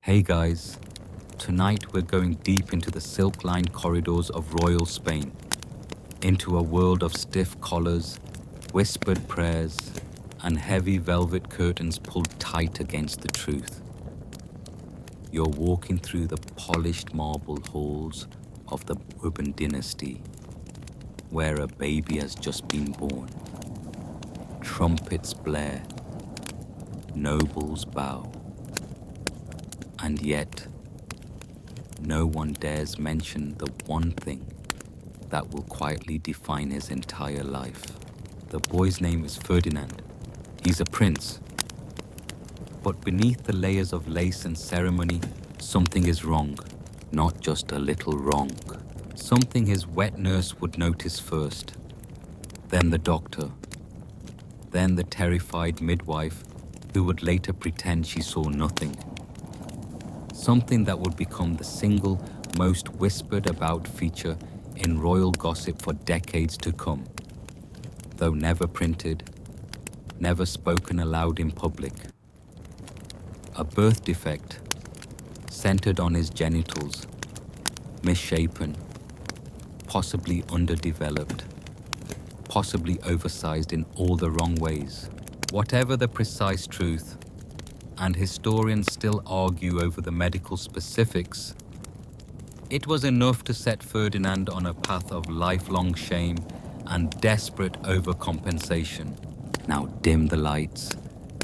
Hey guys, tonight we're going deep into the silk-lined corridors of royal Spain, into a world of stiff collars, whispered prayers, and heavy velvet curtains pulled tight against the truth. You're walking through the polished marble halls of the Bourbon dynasty, where a baby has just been born. Trumpets blare, nobles bow, and yet no one dares mention the one thing that will quietly define his entire life. The boy's name is Ferdinand. He's a prince. But beneath the layers of lace and ceremony, something is wrong. Not just a little wrong. Something his wet nurse would notice first. Then the doctor. Then the terrified midwife who would later pretend she saw nothing. Something that would become the single most whispered about feature in royal gossip for decades to come. Though never printed, never spoken aloud in public. A birth defect, centered on his genitals, misshapen, possibly underdeveloped, possibly oversized in all the wrong ways. Whatever the precise truth, and historians still argue over the medical specifics, it was enough to set Ferdinand on a path of lifelong shame and desperate overcompensation. Now dim the lights,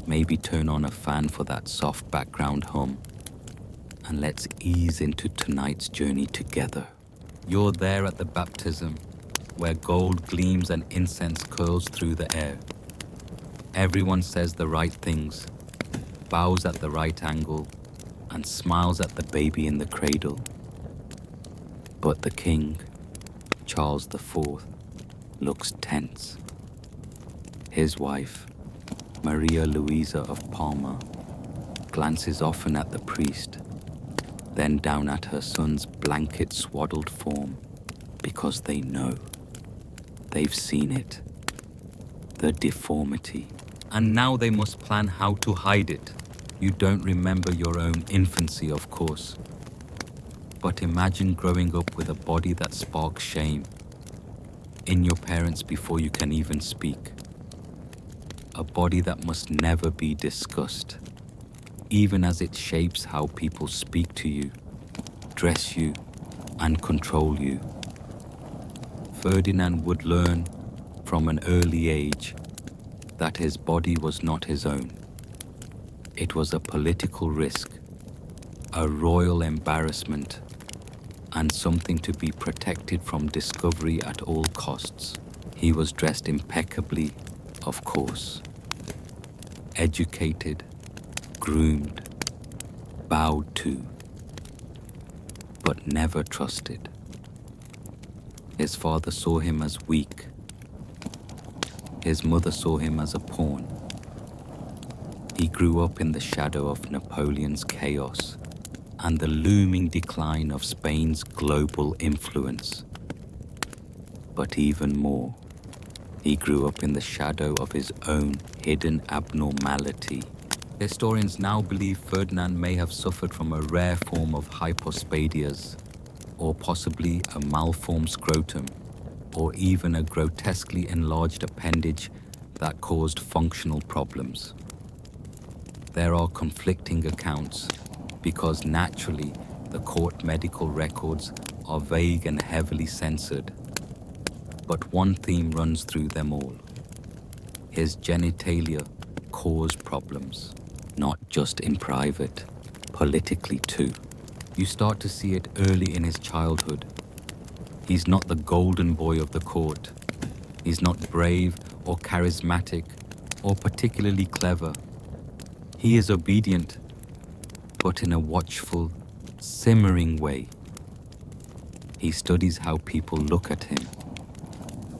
maybe turn on a fan for that soft background hum, and let's ease into tonight's journey together. You're there at the baptism, where gold gleams and incense curls through the air. Everyone says the right things, bows at the right angle, and smiles at the baby in the cradle. But the king, Charles IV, looks tense. His wife, Maria Luisa of Parma, glances often at the priest, then down at her son's blanket-swaddled form, because they know. They've seen it. The deformity. And now they must plan how to hide it. You don't remember your own infancy, of course. But imagine growing up with a body that sparks shame in your parents before you can even speak. A body that must never be discussed, even as it shapes how people speak to you, dress you, and control you. Ferdinand would learn from an early age that his body was not his own. It was a political risk, a royal embarrassment, and something to be protected from discovery at all costs. He was dressed impeccably, of course. Educated, groomed, bowed to, but never trusted. His father saw him as weak. His mother saw him as a pawn. He grew up in the shadow of Napoleon's chaos and the looming decline of Spain's global influence. But even more, he grew up in the shadow of his own hidden abnormality. Historians now believe Ferdinand may have suffered from a rare form of hypospadias, or possibly a malformed scrotum, or even a grotesquely enlarged appendage that caused functional problems. There are conflicting accounts because naturally the court medical records are vague and heavily censored. But one theme runs through them all. His genitalia cause problems, not just in private, politically too. You start to see it early in his childhood. He's not the golden boy of the court. He's not brave or charismatic or particularly clever. He is obedient, but in a watchful, simmering way. He studies how people look at him.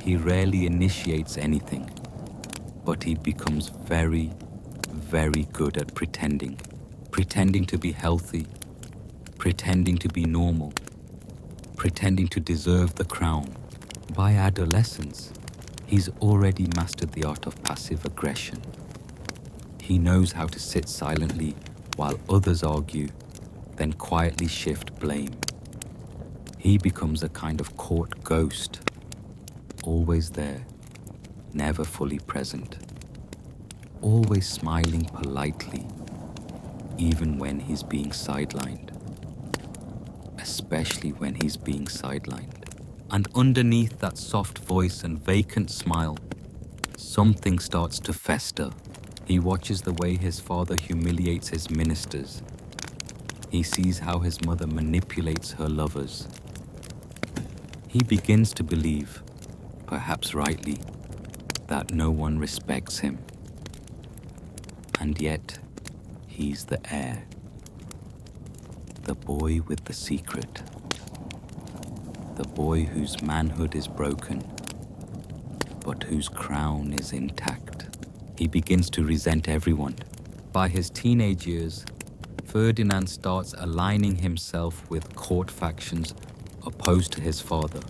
He rarely initiates anything, but he becomes very, very good at pretending. Pretending to be healthy, pretending to be normal, pretending to deserve the crown. By adolescence, he's already mastered the art of passive aggression. He knows how to sit silently while others argue, then quietly shift blame. He becomes a kind of court ghost, always there, never fully present, always smiling politely, even when he's being sidelined, especially when he's being sidelined. And underneath that soft voice and vacant smile, something starts to fester. He watches the way his father humiliates his ministers. He sees how his mother manipulates her lovers. He begins to believe, perhaps rightly, that no one respects him. And yet, he's the heir. The boy with the secret. The boy whose manhood is broken, but whose crown is intact. He begins to resent everyone. By his teenage years, Ferdinand starts aligning himself with court factions opposed to his father.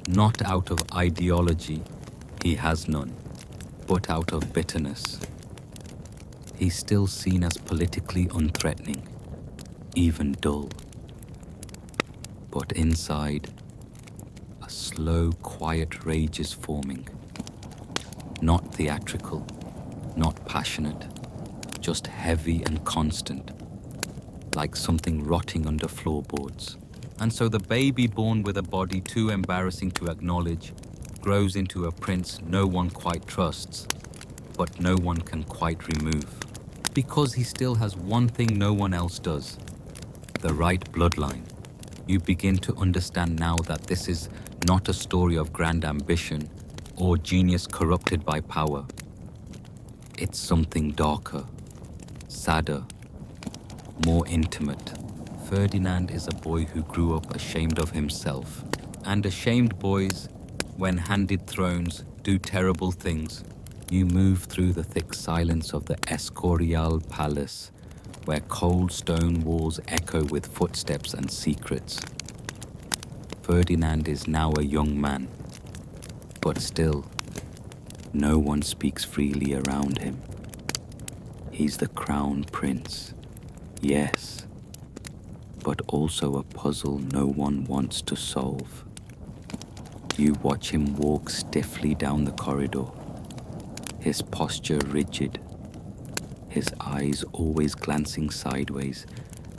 Not out of ideology, he has none, but out of bitterness. He's still seen as politically unthreatening, even dull. But inside, a slow, quiet rage is forming. Not theatrical, not passionate, just heavy and constant, like something rotting under floorboards. And so the baby born with a body too embarrassing to acknowledge grows into a prince no one quite trusts, but no one can quite remove. Because he still has one thing no one else does, the right bloodline. You begin to understand now that this is not a story of grand ambition or genius corrupted by power. It's something darker, sadder, more intimate. Ferdinand is a boy who grew up ashamed of himself. And ashamed boys, when handed thrones, do terrible things. You move through the thick silence of the Escorial Palace, where cold stone walls echo with footsteps and secrets. Ferdinand is now a young man, but still, no one speaks freely around him. He's the crown prince, yes, but also a puzzle no one wants to solve. You watch him walk stiffly down the corridor, his posture rigid, his eyes always glancing sideways,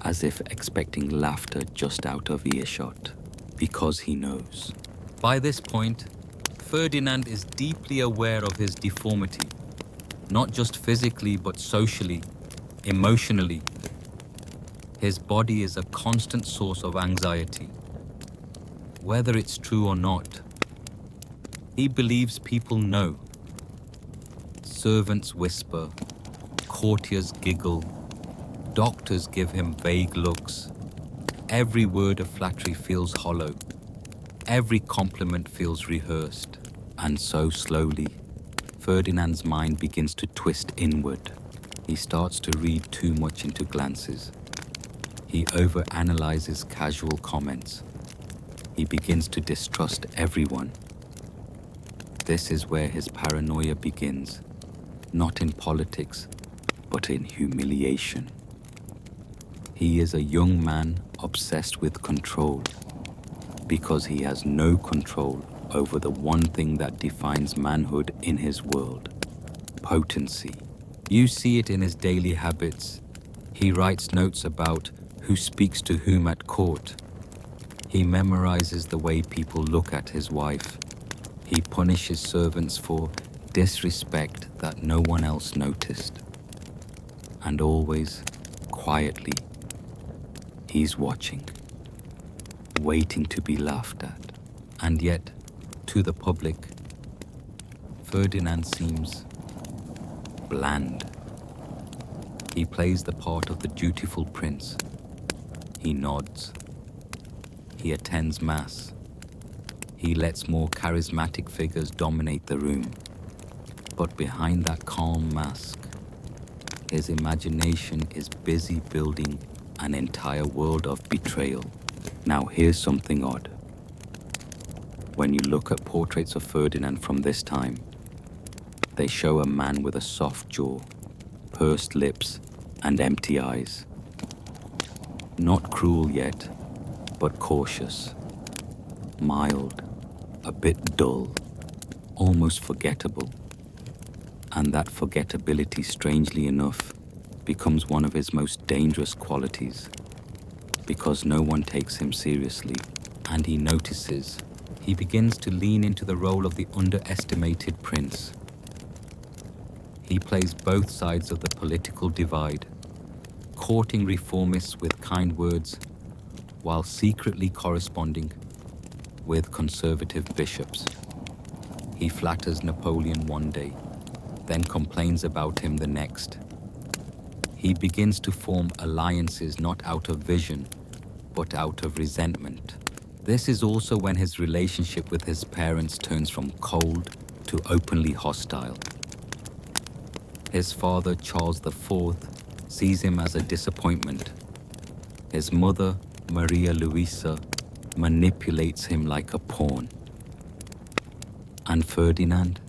as if expecting laughter just out of earshot, because he knows. By this point, Ferdinand is deeply aware of his deformity, not just physically but socially, emotionally. His body is a constant source of anxiety. Whether it's true or not, he believes people know. Servants whisper, courtiers giggle, doctors give him vague looks. Every word of flattery feels hollow. Every compliment feels rehearsed. And so slowly, Ferdinand's mind begins to twist inward. He starts to read too much into glances. He overanalyzes casual comments. He begins to distrust everyone. This is where his paranoia begins, not in politics, but in humiliation. He is a young man obsessed with control, because he has no control over the one thing that defines manhood in his world: potency. You see it in his daily habits. He writes notes about who speaks to whom at court. He memorizes the way people look at his wife. He punishes servants for disrespect that no one else noticed. And always, quietly, he's watching, waiting to be laughed at. And yet, to the public, Ferdinand seems bland. He plays the part of the dutiful prince. He nods. He attends mass. He lets more charismatic figures dominate the room. But behind that calm mask, his imagination is busy building an entire world of betrayal. Now here's something odd. When you look at portraits of Ferdinand from this time, they show a man with a soft jaw, pursed lips, and empty eyes. Not cruel yet, but cautious, mild, a bit dull, almost forgettable. And that forgettability, strangely enough, becomes one of his most dangerous qualities, because no one takes him seriously, and he notices. He begins to lean into the role of the underestimated prince. He plays both sides of the political divide, courting reformists with kind words, while secretly corresponding with conservative bishops. He flatters Napoleon one day, then complains about him the next. He begins to form alliances not out of vision, but out of resentment. This is also when his relationship with his parents turns from cold to openly hostile. His father, Charles IV, sees him as a disappointment. His mother, Maria Luisa, manipulates him like a pawn. And Ferdinand?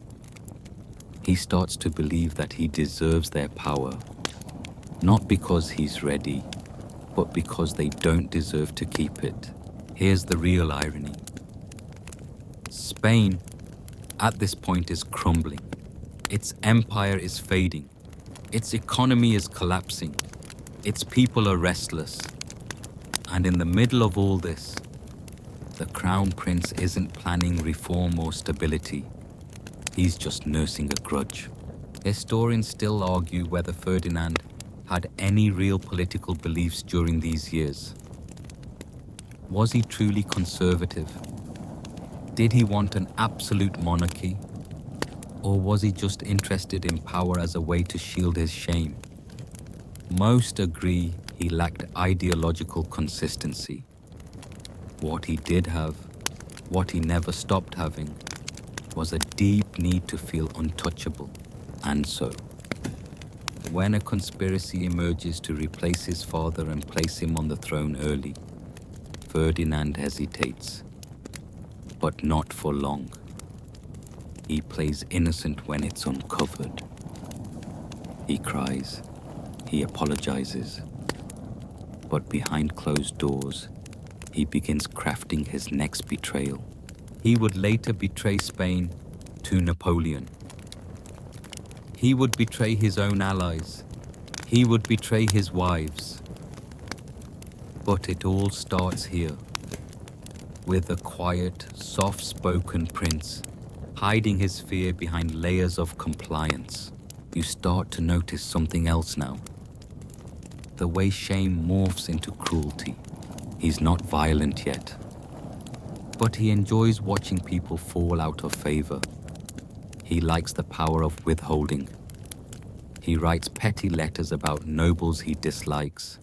He starts to believe that he deserves their power, not because he's ready, but because they don't deserve to keep it. Here's the real irony. Spain, at this point, is crumbling. Its empire is fading. Its economy is collapsing. Its people are restless. And in the middle of all this, the Crown Prince isn't planning reform or stability. He's just nursing a grudge. Historians still argue whether Ferdinand had any real political beliefs during these years. Was he truly conservative? Did he want an absolute monarchy? Or was he just interested in power as a way to shield his shame? Most agree he lacked ideological consistency. What he did have, what he never stopped having, was a deep need to feel untouchable. And so, when a conspiracy emerges to replace his father and place him on the throne early, Ferdinand hesitates, but not for long. He plays innocent when it's uncovered. He cries, he apologizes, but behind closed doors, he begins crafting his next betrayal. He would later betray Spain to Napoleon. He would betray his own allies. He would betray his wives. But it all starts here, with a quiet, soft-spoken prince, hiding his fear behind layers of compliance. You start to notice something else now. The way shame morphs into cruelty. He's not violent yet, but he enjoys watching people fall out of favor. He likes the power of withholding. He writes petty letters about nobles he dislikes.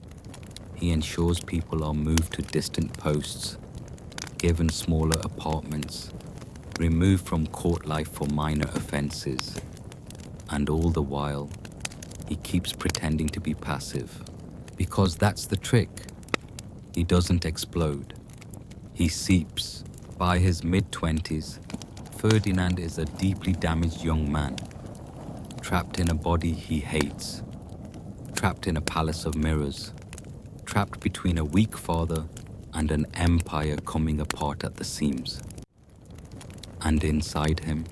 He ensures people are moved to distant posts, given smaller apartments, removed from court life for minor offenses. And all the while, he keeps pretending to be passive. Because that's the trick. He doesn't explode. He seeps. By his mid-20s, Ferdinand is a deeply damaged young man, trapped in a body he hates, trapped in a palace of mirrors, trapped between a weak father and an empire coming apart at the seams. And inside him,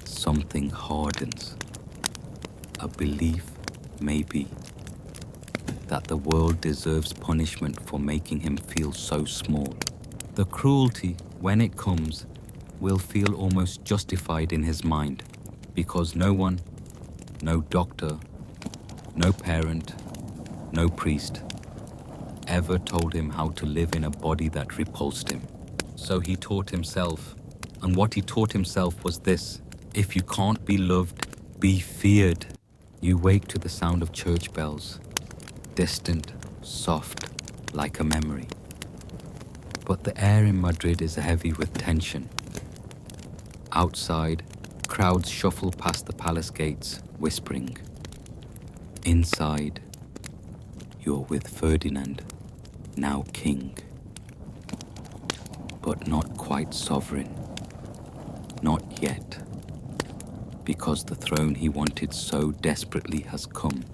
something hardens. A belief, maybe, that the world deserves punishment for making him feel so small. The cruelty, when it comes, will feel almost justified in his mind, because no one, no doctor, no parent, no priest, ever told him how to live in a body that repulsed him. So he taught himself, and what he taught himself was this: if you can't be loved, be feared. You wake to the sound of church bells, distant, soft, like a memory. But the air in Madrid is heavy with tension. Outside, crowds shuffle past the palace gates, whispering. Inside, you're with Ferdinand, now king. But not quite sovereign. Not yet. Because the throne he wanted so desperately has come.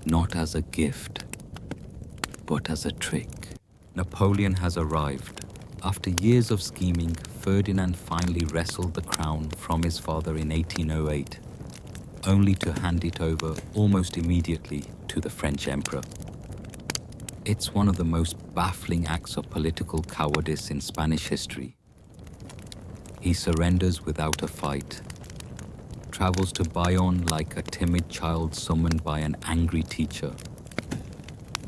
Not as a gift, but as a trick. Napoleon has arrived. After years of scheming, Ferdinand finally wrestled the crown from his father in 1808, only to hand it over almost immediately to the French emperor. It's one of the most baffling acts of political cowardice in Spanish history. He surrenders without a fight, travels to Bayonne like a timid child summoned by an angry teacher.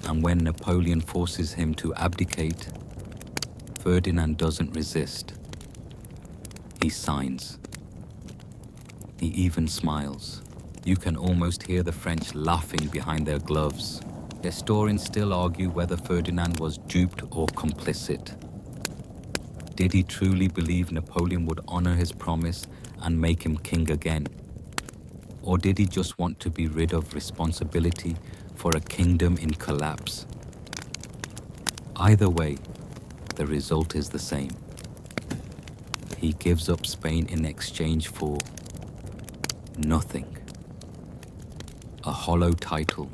And when Napoleon forces him to abdicate, Ferdinand doesn't resist. He signs. He even smiles. You can almost hear the French laughing behind their gloves. Historians still argue whether Ferdinand was duped or complicit. Did he truly believe Napoleon would honor his promise and make him king again? Or did he just want to be rid of responsibility for a kingdom in collapse? Either way, the result is the same. He gives up Spain in exchange for nothing. A hollow title,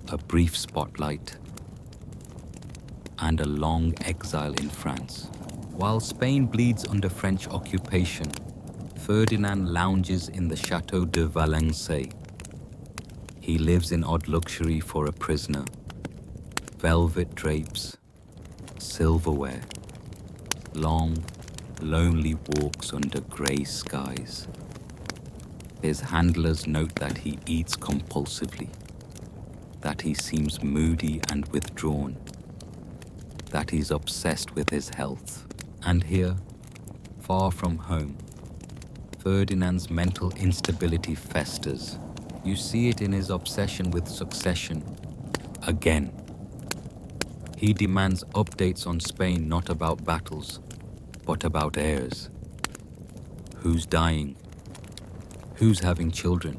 a brief spotlight, and a long exile in France. While Spain bleeds under French occupation, Ferdinand lounges in the Chateau de Valenciennes. He lives in odd luxury for a prisoner. Velvet drapes, silverware, long, lonely walks under grey skies. His handlers note that he eats compulsively, that he seems moody and withdrawn, that he's obsessed with his health. And here, far from home, Ferdinand's mental instability festers. You see it in his obsession with succession. Again, he demands updates on Spain not about battles, but about heirs. Who's dying? Who's having children?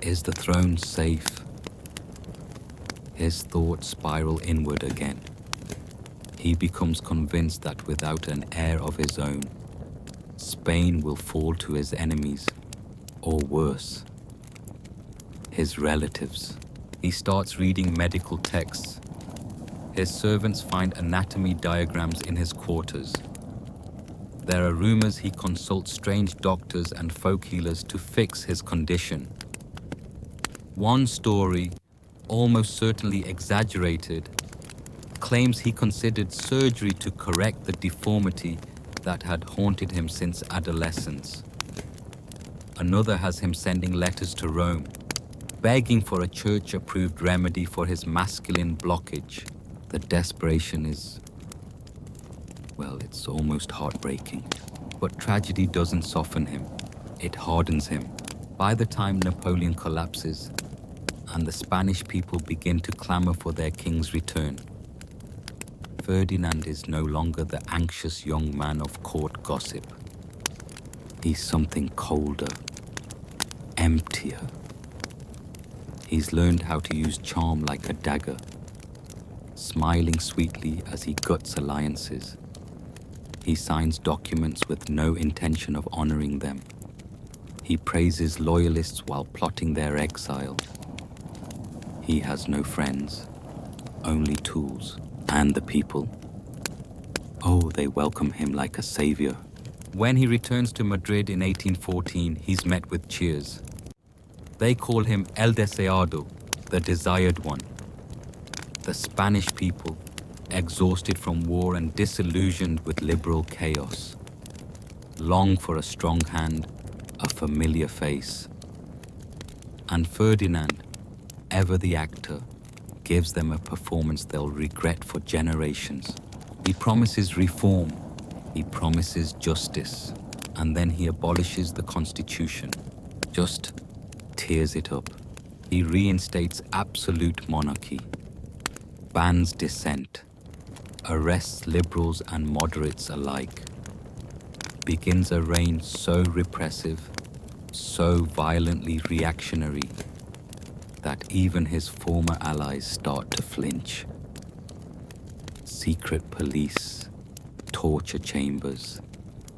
Is the throne safe? His thoughts spiral inward again. He becomes convinced that without an heir of his own, Spain will fall to his enemies, or worse, his relatives. He starts reading medical texts. His servants find anatomy diagrams in his quarters. There are rumors he consults strange doctors and folk healers to fix his condition. One story, almost certainly exaggerated, claims he considered surgery to correct the deformity that had haunted him since adolescence. Another has him sending letters to Rome, begging for a church-approved remedy for his masculine blockage. The desperation is, well, it's almost heartbreaking. But tragedy doesn't soften him, it hardens him. By the time Napoleon collapses and the Spanish people begin to clamor for their king's return, Ferdinand is no longer the anxious young man of court gossip. He's something colder, emptier. He's learned how to use charm like a dagger, smiling sweetly as he guts alliances. He signs documents with no intention of honoring them. He praises loyalists while plotting their exile. He has no friends, only tools. And the people, oh, they welcome him like a savior. When he returns to Madrid in 1814, he's met with cheers. They call him El Deseado, the desired one. The Spanish people, exhausted from war and disillusioned with liberal chaos, long for a strong hand, a familiar face. And Ferdinand, ever the actor, gives them a performance they'll regret for generations. He promises reform, he promises justice, and then he abolishes the Constitution, just tears it up. He reinstates absolute monarchy, bans dissent, arrests liberals and moderates alike, begins a reign so repressive, so violently reactionary, that even his former allies start to flinch. Secret police, torture chambers,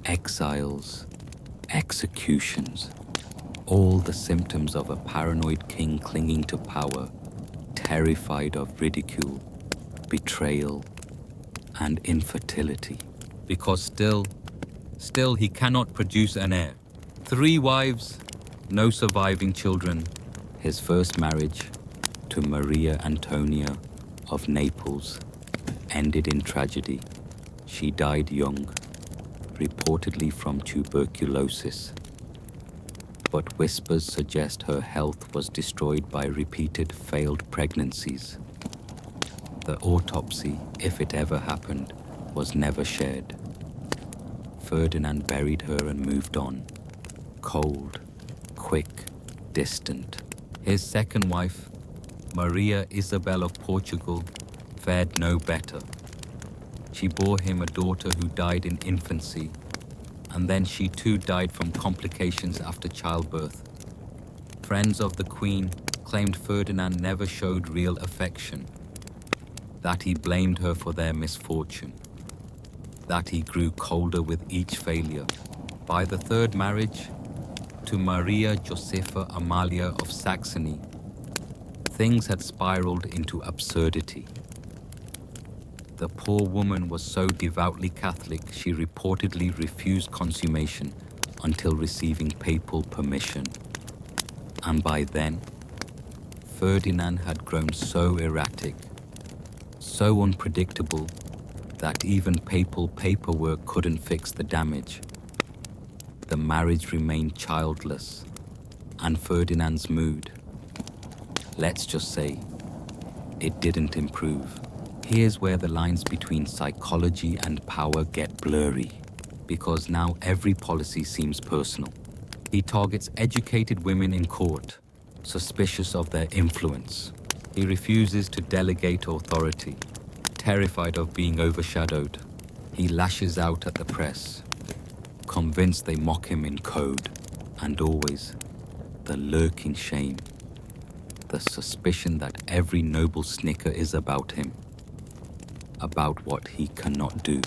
exiles, executions, all the symptoms of a paranoid king clinging to power, terrified of ridicule, betrayal, and infertility. Because still he cannot produce an heir. 3 wives, no surviving children. His first marriage to Maria Antonia of Naples ended in tragedy. She died young, reportedly from tuberculosis. But whispers suggest her health was destroyed by repeated failed pregnancies. The autopsy, if it ever happened, was never shared. Ferdinand buried her and moved on. Cold, quick, distant. His second wife, Maria Isabel of Portugal, fared no better. She bore him a daughter who died in infancy, and then she too died from complications after childbirth. Friends of the Queen claimed Ferdinand never showed real affection, that he blamed her for their misfortune, that he grew colder with each failure. By the third marriage, to Maria Josepha Amalia of Saxony, things had spiraled into absurdity. The poor woman was so devoutly Catholic she reportedly refused consummation until receiving papal permission. And by then, Ferdinand had grown so erratic, so unpredictable, that even papal paperwork couldn't fix the damage. The marriage remained childless, and Ferdinand's mood, let's just say, it didn't improve. Here's where the lines between psychology and power get blurry, because now every policy seems personal. He targets educated women in court, suspicious of their influence. He refuses to delegate authority, terrified of being overshadowed. He lashes out at the press, convinced they mock him in code, and always the lurking shame, the suspicion that every noble snicker is about him, about what he cannot do,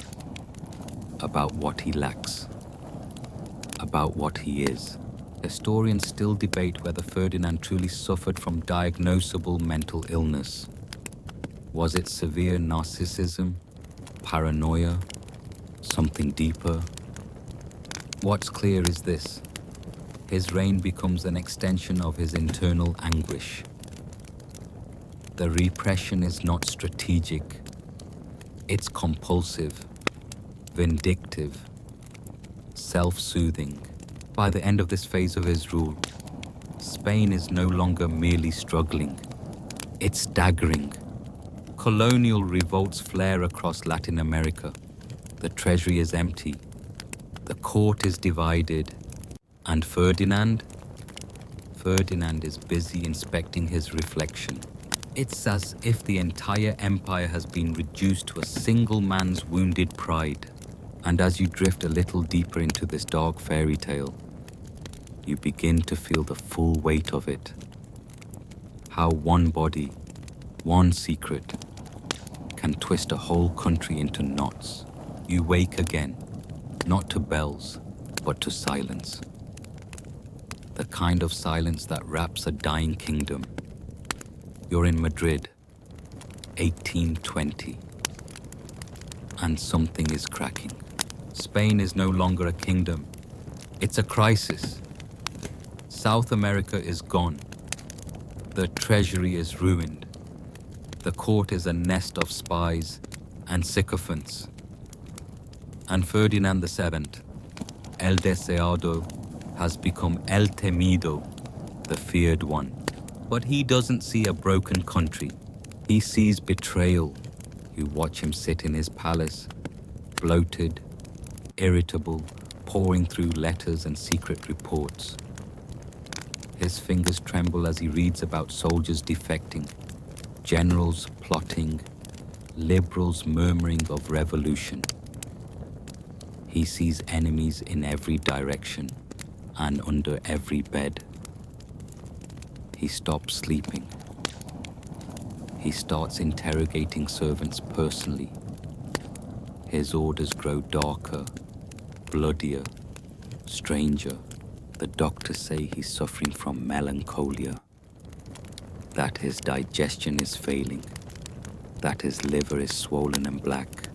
about what he lacks, about what he is. Historians still debate whether Ferdinand truly suffered from diagnosable mental illness. Was it severe narcissism, paranoia, something deeper? What's clear is this: his reign becomes an extension of his internal anguish. The repression is not strategic, it's compulsive, vindictive, self-soothing. By the end of this phase of his rule, Spain is no longer merely struggling, it's staggering. Colonial revolts flare across Latin America. The treasury is empty, the court is divided, and Ferdinand is busy inspecting his reflection. It's as if the entire empire has been reduced to a single man's wounded pride. And as you drift a little deeper into this dark fairy tale, you begin to feel the full weight of it. How one body, one secret, can twist a whole country into knots. You wake again, not to bells, but to silence. The kind of silence that wraps a dying kingdom. You're in Madrid, 1820, and something is cracking. Spain is no longer a kingdom, it's a crisis. South America is gone. The treasury is ruined. The court is a nest of spies and sycophants. And Ferdinand VII, El Deseado, has become El Temido, the feared one. But he doesn't see a broken country. He sees betrayal. You watch him sit in his palace, bloated, irritable, poring through letters and secret reports. His fingers tremble as he reads about soldiers defecting, generals plotting, liberals murmuring of revolution. He sees enemies in every direction and under every bed. He stops sleeping. He starts interrogating servants personally. His orders grow darker, bloodier, stranger. The doctors say he's suffering from melancholia. that his digestion is failing, that his liver is swollen and black.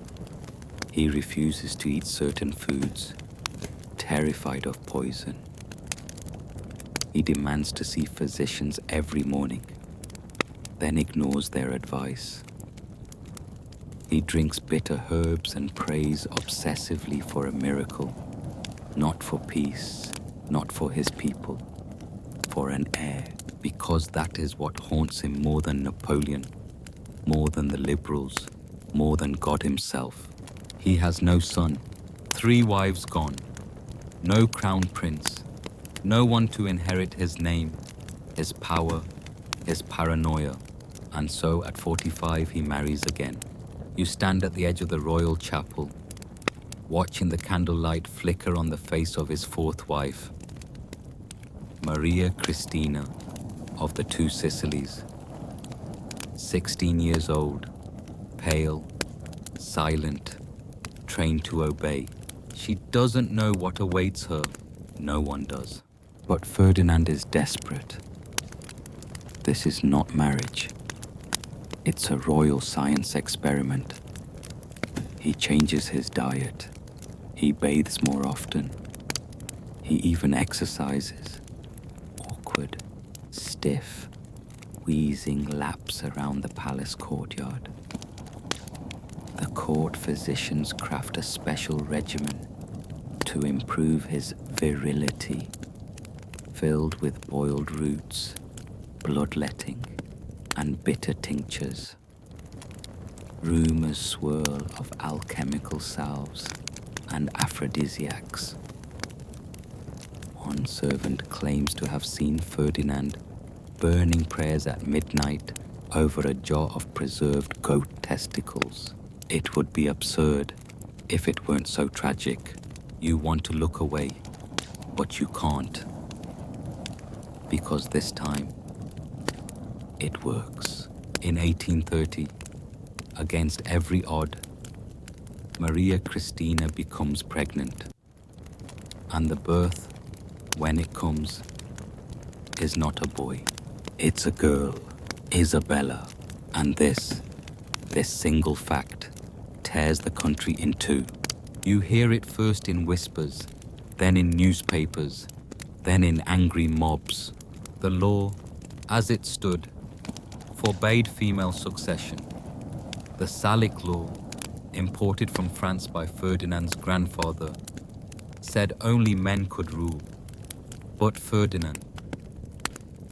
He refuses to eat certain foods, terrified of poison. He demands to see physicians every morning, then ignores their advice. He drinks bitter herbs and prays obsessively for a miracle, not for peace, not for his people, for an heir, because that is what haunts him more than Napoleon, more than the liberals, more than God himself. He has no son, 3 wives gone, no crown prince, no one to inherit his name, his power, his paranoia, and so at 45 he marries again. You stand at the edge of the royal chapel, watching the candlelight flicker on the face of his 4th wife, Maria Cristina of the 2 Sicilies. 16 years old, pale, silent, trained to obey. She doesn't know what awaits her. No one does. But Ferdinand is desperate. This is not marriage. It's a royal science experiment. He changes his diet. He bathes more often. He even exercises. Awkward, stiff, wheezing laps around the palace courtyard. The court physicians craft a special regimen to improve his virility, filled with boiled roots, bloodletting, and bitter tinctures. Rumors swirl of alchemical salves and aphrodisiacs. One servant claims to have seen Ferdinand burning prayers at midnight over a jar of preserved goat testicles. It would be absurd if it weren't so tragic. You want to look away, but you can't. Because this time, it works. In 1830, against every odd, Maria Cristina becomes pregnant. And the birth, when it comes, is not a boy. It's a girl, Isabella. And this single fact, tears the country in 2. You hear it first in whispers, then in newspapers, then in angry mobs. The law, as it stood, forbade female succession. The Salic law, imported from France by Ferdinand's grandfather, said only men could rule. But Ferdinand,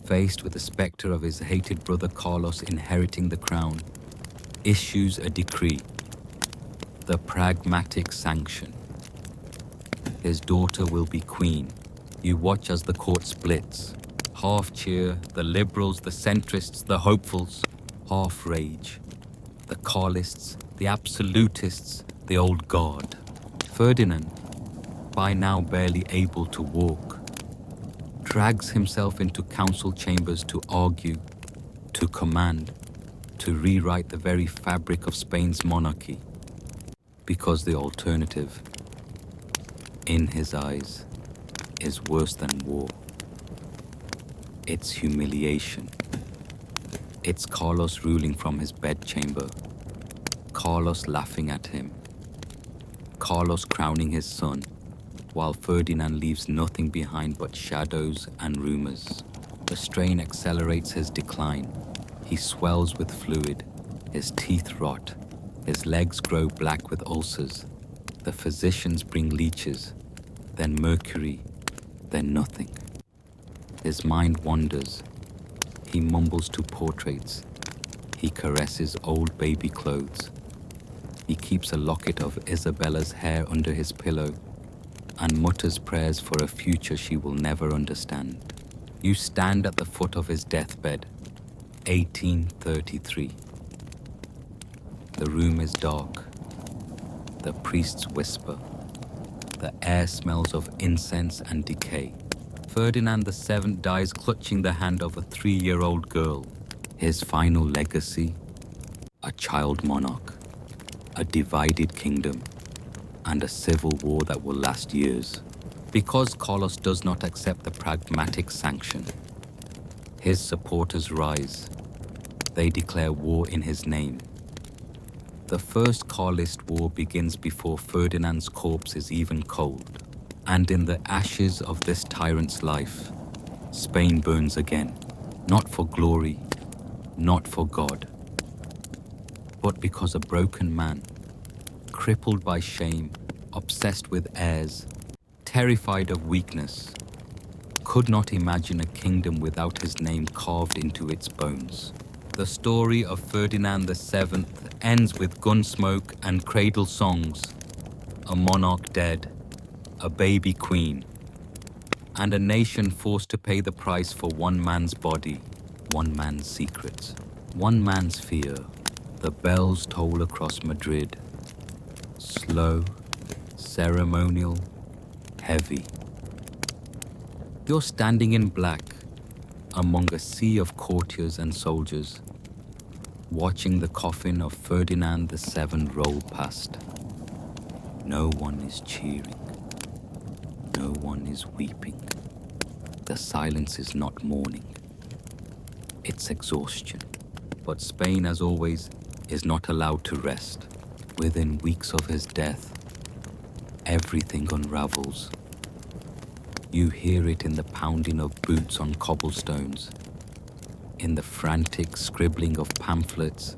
faced with the spectre of his hated brother Carlos inheriting the crown, issues a decree, the pragmatic sanction. His daughter will be queen. You watch as the court splits. Half cheer, the liberals, the centrists, the hopefuls. Half rage, the Carlists, the absolutists, the old guard. Ferdinand, by now barely able to walk, drags himself into council chambers to argue, to command, to rewrite the very fabric of Spain's monarchy. Because the alternative, in his eyes, is worse than war. It's humiliation. It's Carlos ruling from his bedchamber, Carlos laughing at him, Carlos crowning his son, while Ferdinand leaves nothing behind but shadows and rumors. The strain accelerates his decline. He swells with fluid, his teeth rot, his legs grow black with ulcers. The physicians bring leeches, then mercury, then nothing. His mind wanders. He mumbles to portraits. He caresses old baby clothes. He keeps a locket of Isabella's hair under his pillow and mutters prayers for a future she will never understand. You stand at the foot of his deathbed, 1833. The room is dark. The priests whisper. The air smells of incense and decay. Ferdinand VII dies clutching the hand of a 3-year-old girl. His final legacy, a child monarch, a divided kingdom, and a civil war that will last years. Because Carlos does not accept the pragmatic sanction, His supporters rise. They declare war in his name. The First Carlist War begins before Ferdinand's corpse is even cold. And in the ashes of this tyrant's life, Spain burns again, not for glory, not for God, but because a broken man, crippled by shame, obsessed with heirs, terrified of weakness, could not imagine a kingdom without his name carved into its bones. The story of Ferdinand VII ends with gunsmoke and cradle songs, a monarch dead, a baby queen, and a nation forced to pay the price for one man's body, one man's secrets, one man's fear. The bells toll across Madrid, slow, ceremonial, heavy. You're standing in black among a sea of courtiers and soldiers, watching the coffin of Ferdinand VII roll past. No one is cheering. No one is weeping. The silence is not mourning. It's exhaustion. But Spain, as always, is not allowed to rest. Within weeks of his death, everything unravels. You hear it in the pounding of boots on cobblestones, in the frantic scribbling of pamphlets,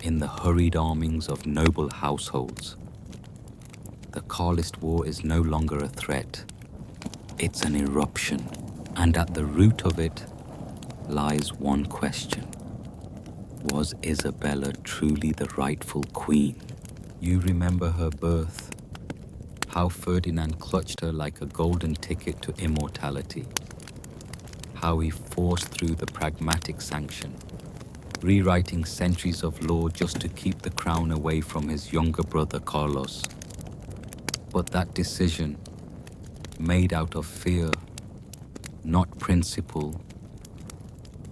in the hurried armings of noble households. The Carlist War is no longer a threat. It's an eruption, and at the root of it lies one question. Was Isabella truly the rightful queen? You remember her birth, how Ferdinand clutched her like a golden ticket to immortality, how he forced through the pragmatic sanction, rewriting centuries of law just to keep the crown away from his younger brother Carlos. But that decision, made out of fear, not principle,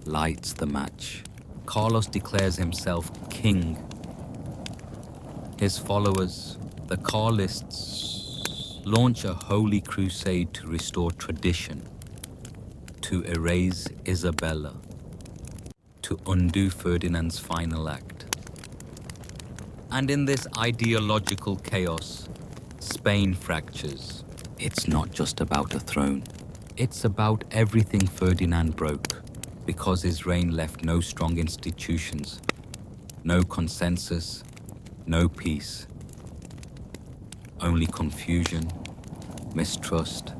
lights the match. Carlos declares himself king. His followers, the Carlists, launch a holy crusade to restore tradition, to erase Isabella, to undo Ferdinand's final act. And in this ideological chaos, Spain fractures. It's not just about a throne. It's about everything Ferdinand broke, because his reign left no strong institutions, no consensus, no peace. Only confusion, mistrust,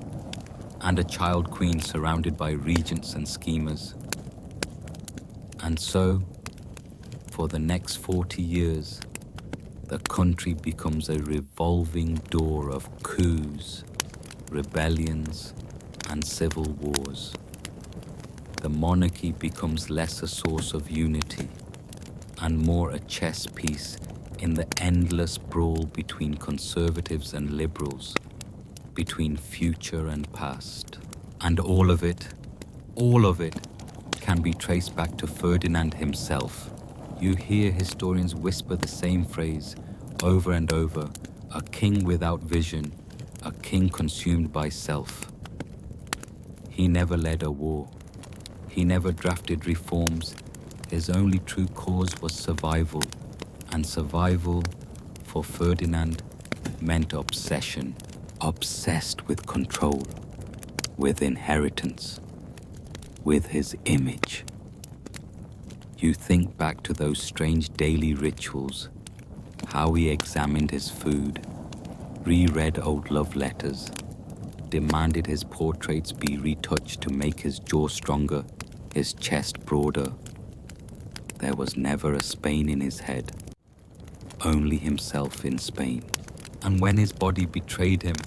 and a child queen surrounded by regents and schemers. And so, for the next 40 years, the country becomes a revolving door of coups, rebellions, and civil wars. The monarchy becomes less a source of unity and more a chess piece in the endless brawl between conservatives and liberals, between future and past. And all of it can be traced back to Ferdinand himself. You hear historians whisper the same phrase over and over: a king without vision, a king consumed by self. He never led a war. He never drafted reforms. His only true cause was survival. And survival, for Ferdinand, meant obsession. Obsessed with control, with inheritance, with his image. You think back to those strange daily rituals, how he examined his food, reread old love letters, demanded his portraits be retouched to make his jaw stronger, his chest broader. There was never a Spain in his head, only himself in Spain. And when his body betrayed him,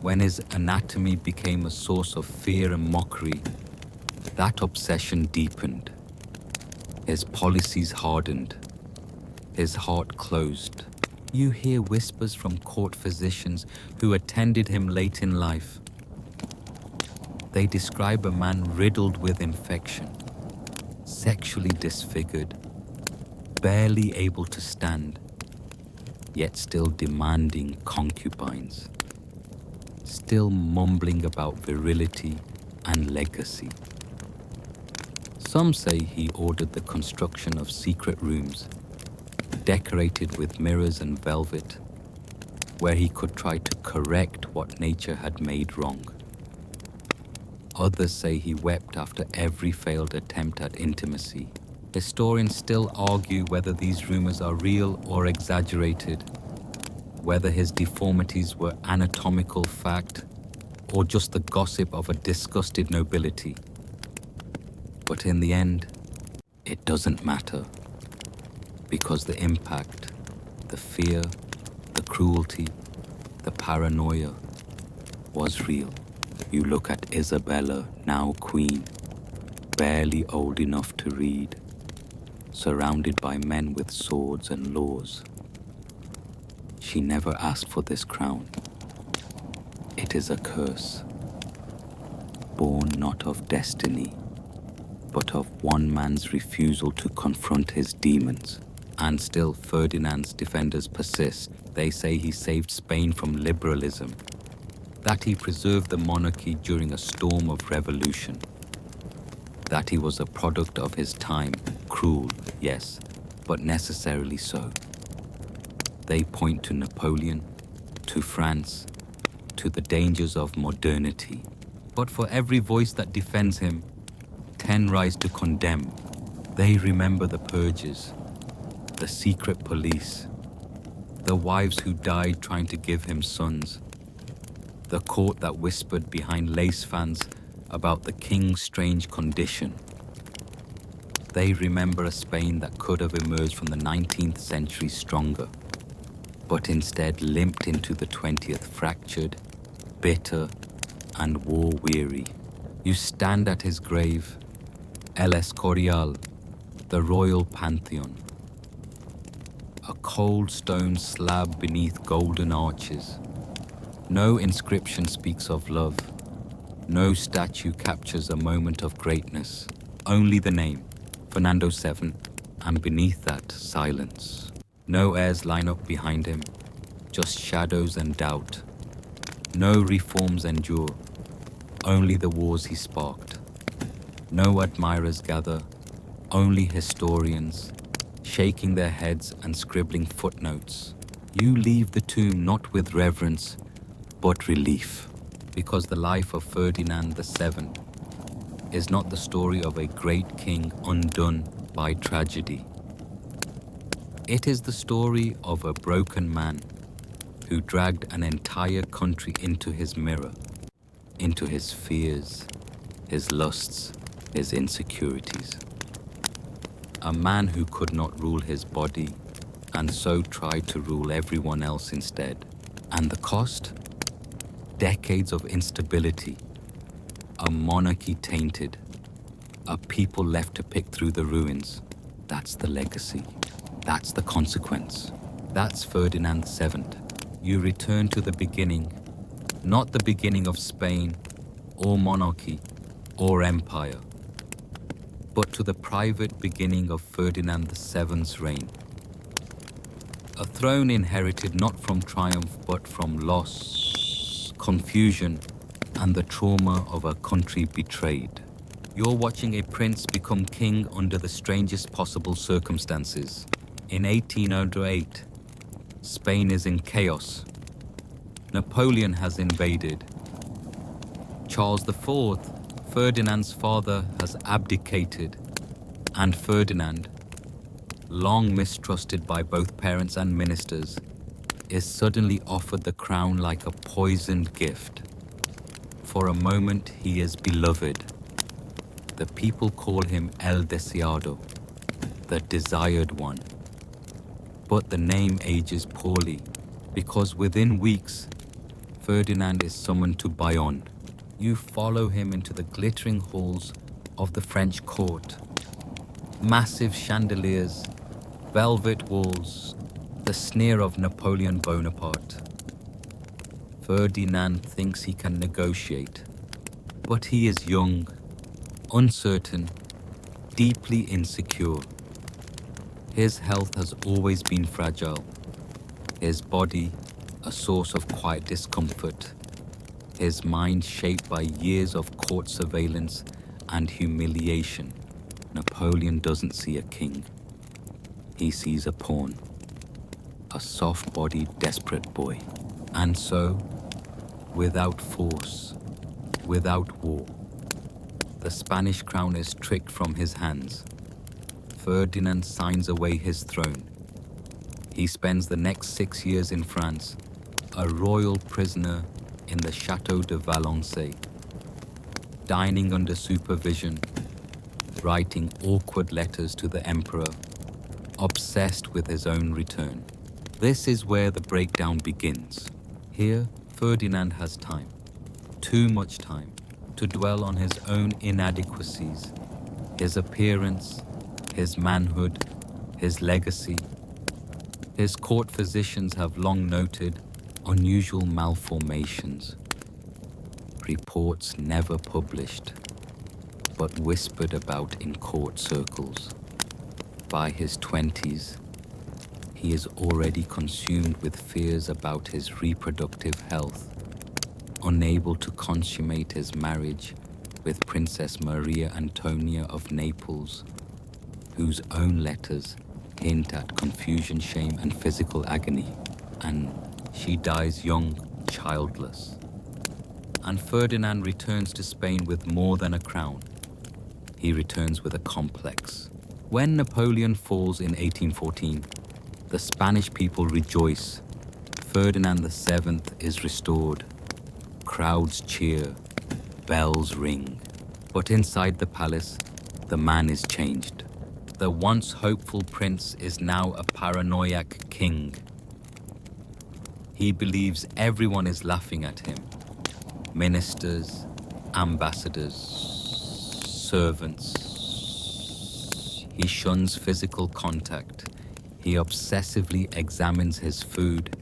when his anatomy became a source of fear and mockery, that obsession deepened. His policies hardened, his heart closed. You hear whispers from court physicians who attended him late in life. They describe a man riddled with infection, sexually disfigured, barely able to stand, yet still demanding concubines, still mumbling about virility and legacy. Some say he ordered the construction of secret rooms, decorated with mirrors and velvet, where he could try to correct what nature had made wrong. Others say he wept after every failed attempt at intimacy. Historians still argue whether these rumors are real or exaggerated, whether his deformities were anatomical fact or just the gossip of a disgusted nobility. But in the end, it doesn't matter, because the impact, the fear, the cruelty, the paranoia was real. You look at Isabella, now queen, barely old enough to read, surrounded by men with swords and laws. She never asked for this crown. It is a curse, born not of destiny, but of one man's refusal to confront his demons. And still Ferdinand's defenders persist. They say he saved Spain from liberalism, that he preserved the monarchy during a storm of revolution, that he was a product of his time, cruel, yes, but necessarily so. They point to Napoleon, to France, to the dangers of modernity. But for every voice that defends him, 10 rise to condemn. They remember the purges, the secret police, the wives who died trying to give him sons, the court that whispered behind lace fans about the king's strange condition. They remember a Spain that could have emerged from the 19th century stronger, but instead limped into the 20th fractured, bitter, and war-weary. You stand at his grave, El Escorial, the royal pantheon, a cold stone slab beneath golden arches. No inscription speaks of love. No statue captures a moment of greatness. Only the name, Fernando VII, and beneath that, silence. No heirs line up behind him, just shadows and doubt. No reforms endure, only the wars he sparked. No admirers gather, only historians, shaking their heads and scribbling footnotes. You leave the tomb not with reverence, but relief, because the life of Ferdinand VII is not the story of a great king undone by tragedy. It is the story of a broken man who dragged an entire country into his mirror, into his fears, his lusts, his insecurities. A man who could not rule his body and so tried to rule everyone else instead. And the cost? Decades of instability, a monarchy tainted, a people left to pick through the ruins. That's the legacy. That's the consequence. That's Ferdinand VII. You return to the beginning, not the beginning of Spain, or monarchy, or empire, but to the private beginning of Ferdinand VII's reign. A throne inherited not from triumph but from loss, confusion, and the trauma of a country betrayed. You're watching a prince become king under the strangest possible circumstances. In 1808, Spain is in chaos. Napoleon has invaded. Charles IV, Ferdinand's father, has abdicated. And Ferdinand, long mistrusted by both parents and ministers, is suddenly offered the crown like a poisoned gift. For a moment, he is beloved. The people call him El Deseado, the desired one. But the name ages poorly, because within weeks, Ferdinand is summoned to Bayonne. You follow him into the glittering halls of the French court. Massive chandeliers, velvet walls, the sneer of Napoleon Bonaparte. Ferdinand thinks he can negotiate, but he is young, uncertain, deeply insecure. His health has always been fragile, his body a source of quiet discomfort, his mind shaped by years of court surveillance and humiliation. Napoleon doesn't see a king. He sees a pawn, a soft-bodied, desperate boy. And so, without force, without war, the Spanish crown is tricked from his hands. Ferdinand signs away his throne. He spends the next 6 years in France, a royal prisoner in the Château de Valençay, dining under supervision, writing awkward letters to the emperor, obsessed with his own return. This is where the breakdown begins. Here, Ferdinand has time, too much time, to dwell on his own inadequacies, his appearance, his manhood, his legacy. His court physicians have long noted unusual malformations, reports never published, but whispered about in court circles. By his 20s, he is already consumed with fears about his reproductive health, unable to consummate his marriage with Princess Maria Antonia of Naples, whose own letters hint at confusion, shame, and physical agony, and she dies young, childless. And Ferdinand returns to Spain with more than a crown. He returns with a complex. When Napoleon falls in 1814, the Spanish people rejoice. Ferdinand VII is restored. Crowds cheer, bells ring. But inside the palace, the man is changed. The once hopeful prince is now a paranoiac king. He believes everyone is laughing at him. Ministers, ambassadors, servants. He shuns physical contact. He obsessively examines his food,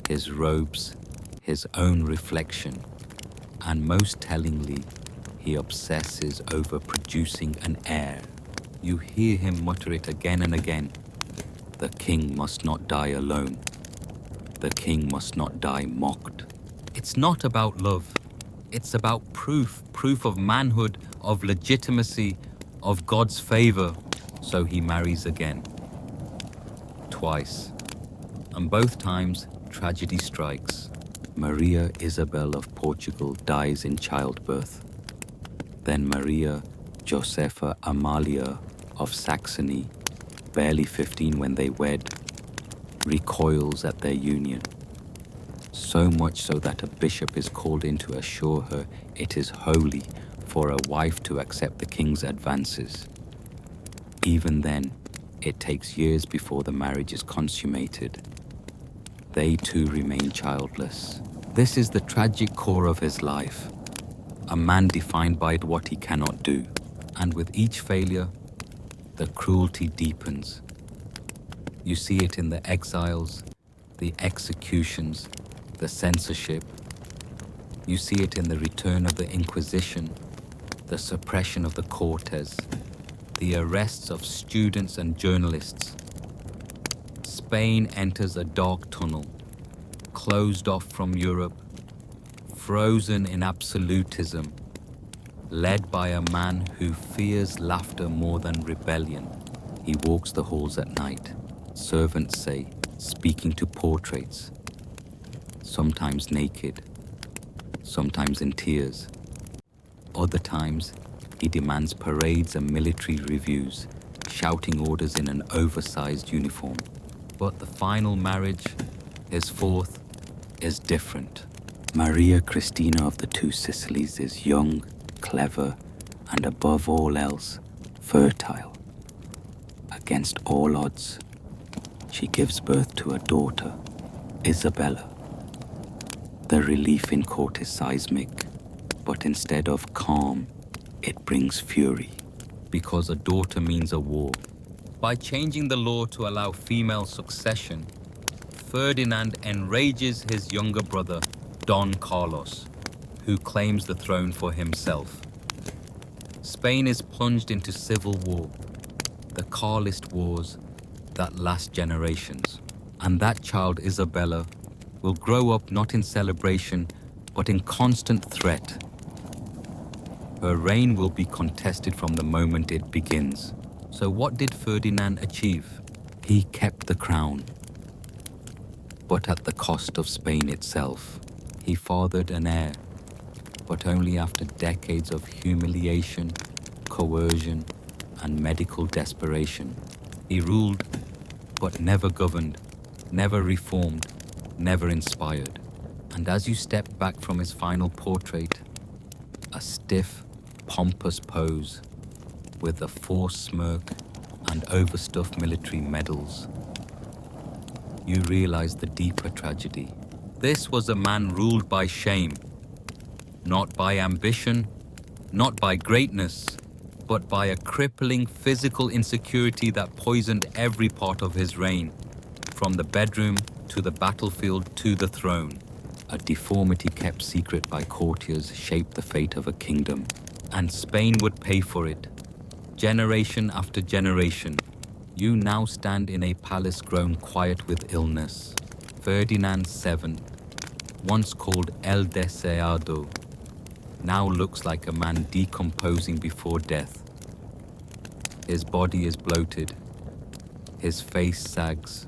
his robes, his own reflection. And most tellingly, he obsesses over producing an heir. You hear him mutter it again and again. The king must not die alone. The king must not die mocked. It's not about love. It's about proof of manhood, of legitimacy, of God's favor. So he marries again. Twice. And both times, tragedy strikes. Maria Isabel of Portugal dies in childbirth. Then Maria Josepha Amalia of Saxony, barely 15 when they wed, recoils at their union. So much so that a bishop is called in to assure her it is holy for a wife to accept the king's advances. Even then, it takes years before the marriage is consummated. They too remain childless. This is the tragic core of his life. A man defined by what he cannot do. And with each failure, the cruelty deepens. You see it in the exiles, the executions, the censorship. You see it in the return of the Inquisition, the suppression of the Cortes, the arrests of students and journalists. Spain enters a dark tunnel, closed off from Europe, frozen in absolutism, led by a man who fears laughter more than rebellion. He walks the halls at night, servants say, speaking to portraits, sometimes naked, sometimes in tears. Other times, he demands parades and military reviews, shouting orders in an oversized uniform. But the final marriage, his fourth, is different. Maria Cristina of the Two Sicilies is young, clever, and above all else, fertile. Against all odds, she gives birth to a daughter, Isabella. The relief in court is seismic, but instead of calm, it brings fury. Because a daughter means a war. By changing the law to allow female succession, Ferdinand enrages his younger brother, Don Carlos, who claims the throne for himself. Spain is plunged into civil war, the Carlist wars that last generations. And that child, Isabella, will grow up not in celebration, but in constant threat. Her reign will be contested from the moment it begins. So what did Ferdinand achieve? He kept the crown, but at the cost of Spain itself. He fathered an heir, but only after decades of humiliation, coercion, and medical desperation. He ruled, but never governed, never reformed, never inspired. And as you step back from his final portrait, a stiff, pompous pose with a forced smirk and overstuffed military medals, you realize the deeper tragedy. This was a man ruled by shame, not by ambition, not by greatness, but by a crippling physical insecurity that poisoned every part of his reign, from the bedroom to the battlefield to the throne. A deformity kept secret by courtiers shaped the fate of a kingdom, and Spain would pay for it. Generation after generation, you now stand in a palace grown quiet with illness. Ferdinand VII, once called El Deseado, now looks like a man decomposing before death. His body is bloated, his face sags,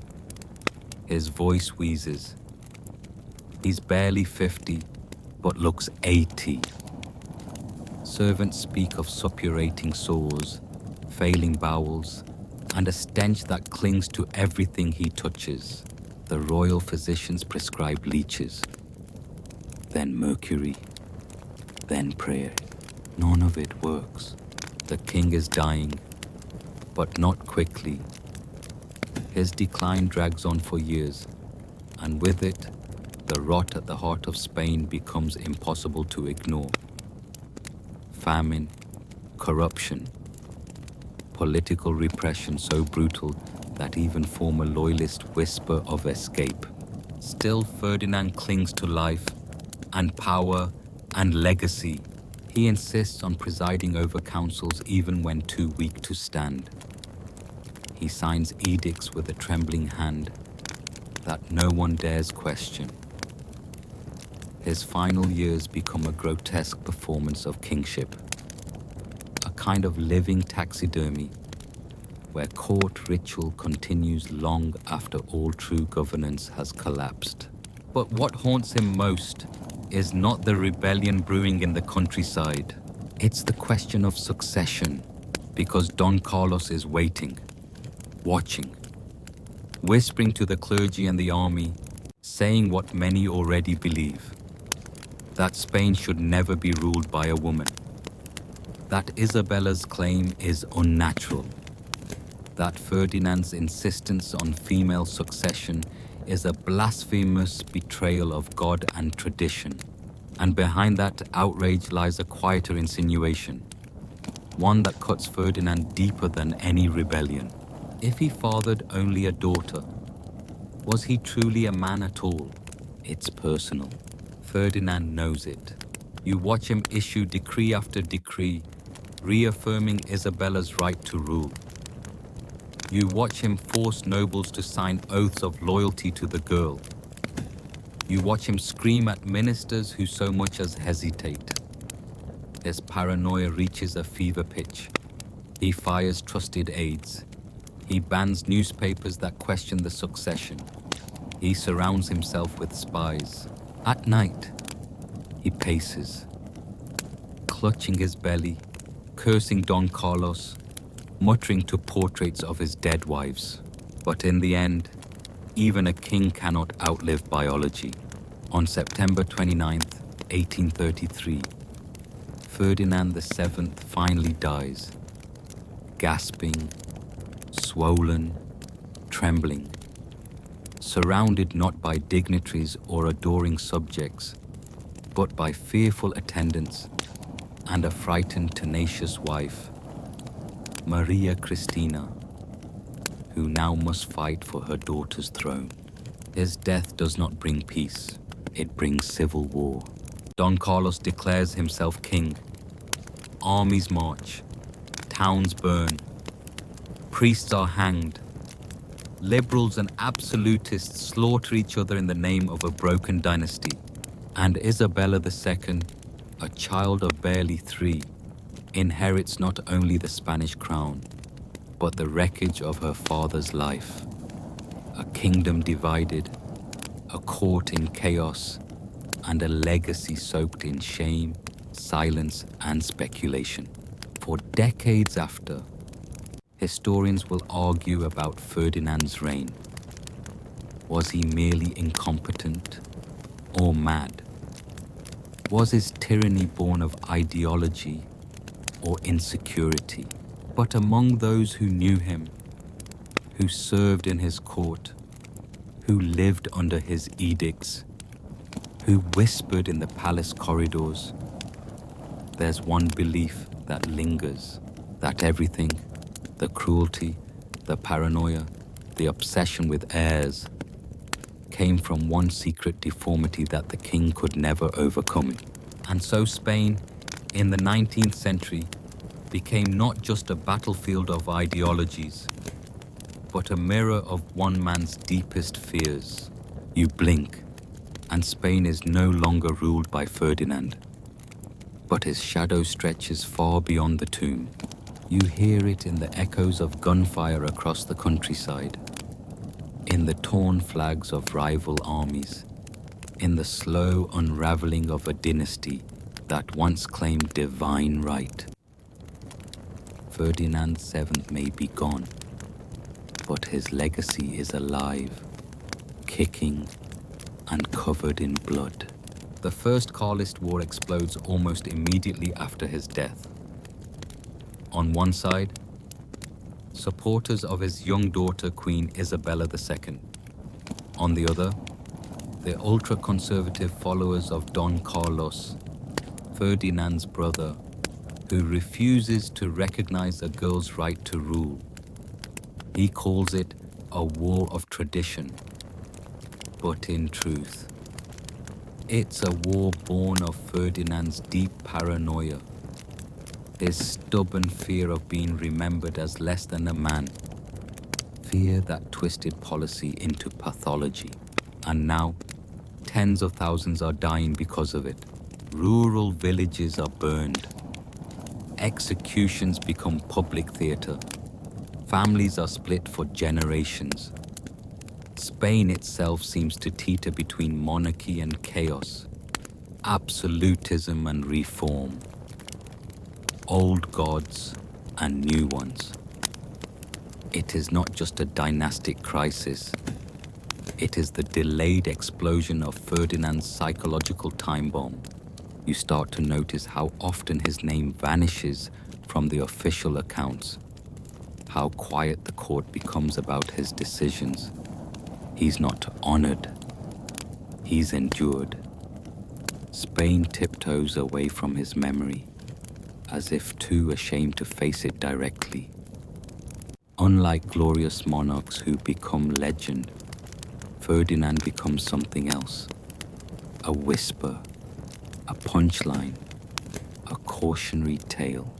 his voice wheezes. He's barely 50, but looks 80. Servants speak of suppurating sores, failing bowels, and a stench that clings to everything he touches. The royal physicians prescribe leeches, then mercury, then prayer. None of it works. The king is dying, but not quickly. His decline drags on for years, and with it, the rot at the heart of Spain becomes impossible to ignore. Famine, corruption, political repression so brutal that even former loyalists whisper of escape. Still, Ferdinand clings to life and power and legacy. He insists on presiding over councils even when too weak to stand. He signs edicts with a trembling hand that no one dares question. His final years become a grotesque performance of kingship, a kind of living taxidermy where court ritual continues long after all true governance has collapsed. But what haunts him most is not the rebellion brewing in the countryside. It's the question of succession, because Don Carlos is waiting, watching, whispering to the clergy and the army, saying what many already believe, that Spain should never be ruled by a woman, that Isabella's claim is unnatural, that Ferdinand's insistence on female succession is a blasphemous betrayal of God and tradition. And behind that outrage lies a quieter insinuation, one that cuts Ferdinand deeper than any rebellion. If he fathered only a daughter, was he truly a man at all? It's personal. Ferdinand knows it. You watch him issue decree after decree, reaffirming Isabella's right to rule. You watch him force nobles to sign oaths of loyalty to the girl. You watch him scream at ministers who so much as hesitate. His paranoia reaches a fever pitch. He fires trusted aides. He bans newspapers that question the succession. He surrounds himself with spies. At night, he paces, clutching his belly, cursing Don Carlos, muttering to portraits of his dead wives. But in the end, even a king cannot outlive biology. On September 29th, 1833, Ferdinand VII finally dies, gasping, swollen, trembling, surrounded not by dignitaries or adoring subjects, but by fearful attendants and a frightened, tenacious wife, Maria Cristina, who now must fight for her daughter's throne. His death does not bring peace, it brings civil war. Don Carlos declares himself king. Armies march, towns burn, priests are hanged. Liberals and absolutists slaughter each other in the name of a broken dynasty. And Isabella II, a child of barely 3, inherits not only the Spanish crown, but the wreckage of her father's life. A kingdom divided, a court in chaos, and a legacy soaked in shame, silence, and speculation. For decades after, historians will argue about Ferdinand's reign. Was he merely incompetent or mad? Was his tyranny born of ideology or insecurity? But among those who knew him, who served in his court, who lived under his edicts, who whispered in the palace corridors, there's one belief that lingers, that everything, the cruelty, the paranoia, the obsession with heirs, came from one secret deformity that the king could never overcome. And so Spain, in the 19th century, became not just a battlefield of ideologies, but a mirror of one man's deepest fears. You blink, and Spain is no longer ruled by Ferdinand, but his shadow stretches far beyond the tomb. You hear it in the echoes of gunfire across the countryside, in the torn flags of rival armies, in the slow unraveling of a dynasty that once claimed divine right. Ferdinand VII may be gone, but his legacy is alive, kicking, and covered in blood. The First Carlist War explodes almost immediately after his death. On one side, supporters of his young daughter, Queen Isabella II. On the other, the ultra-conservative followers of Don Carlos, Ferdinand's brother, who refuses to recognize a girl's right to rule. He calls it a war of tradition. But in truth, it's a war born of Ferdinand's deep paranoia, his stubborn fear of being remembered as less than a man, fear that twisted policy into pathology. And now, tens of thousands are dying because of it. Rural villages are burned. Executions become public theater. Families are split for generations. Spain itself seems to teeter between monarchy and chaos, absolutism and reform, old gods and new ones. It is not just a dynastic crisis. It is the delayed explosion of Ferdinand's psychological time bomb. You start to notice how often his name vanishes from the official accounts, how quiet the court becomes about his decisions. He's not honored. He's endured. Spain tiptoes away from his memory, as if too ashamed to face it directly. Unlike glorious monarchs who become legend, Ferdinand becomes something else. A whisper, a punchline, a cautionary tale.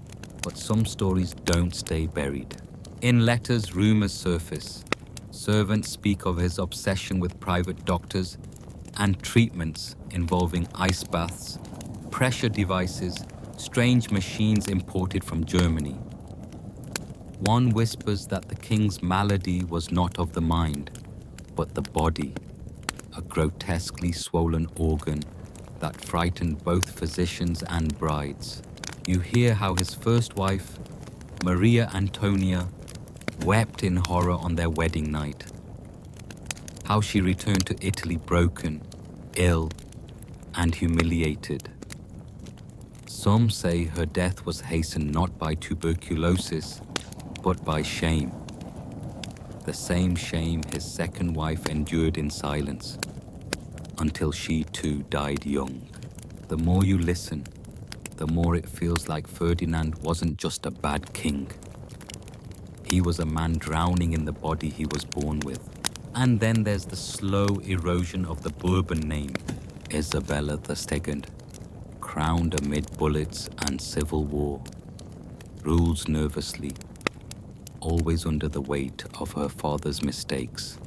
But some stories don't stay buried. In letters, rumors surface. Servants speak of his obsession with private doctors and treatments involving ice baths, pressure devices, strange machines imported from Germany. One whispers that the king's malady was not of the mind, but the body, a grotesquely swollen organ that frightened both physicians and brides. You hear how his first wife, Maria Antonia, wept in horror on their wedding night. How she returned to Italy broken, ill, and humiliated. Some say her death was hastened not by tuberculosis, but by shame. The same shame his second wife endured in silence, until she too died young. The more you listen, the more it feels like Ferdinand wasn't just a bad king. He was a man drowning in the body he was born with. And then there's the slow erosion of the Bourbon name, Isabella II, crowned amid bullets and civil war, rules nervously, always under the weight of her father's mistakes.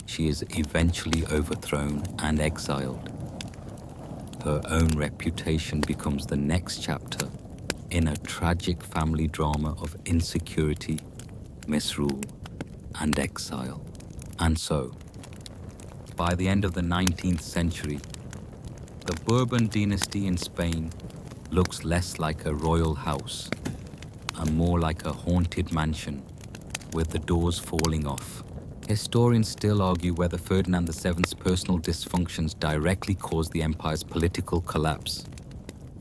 She is eventually overthrown and exiled. Her own reputation becomes the next chapter in a tragic family drama of insecurity, misrule and exile. And so, by the end of the 19th century, the Bourbon dynasty in Spain looks less like a royal house and more like a haunted mansion with the doors falling off. Historians still argue whether Ferdinand VII's personal dysfunctions directly caused the empire's political collapse,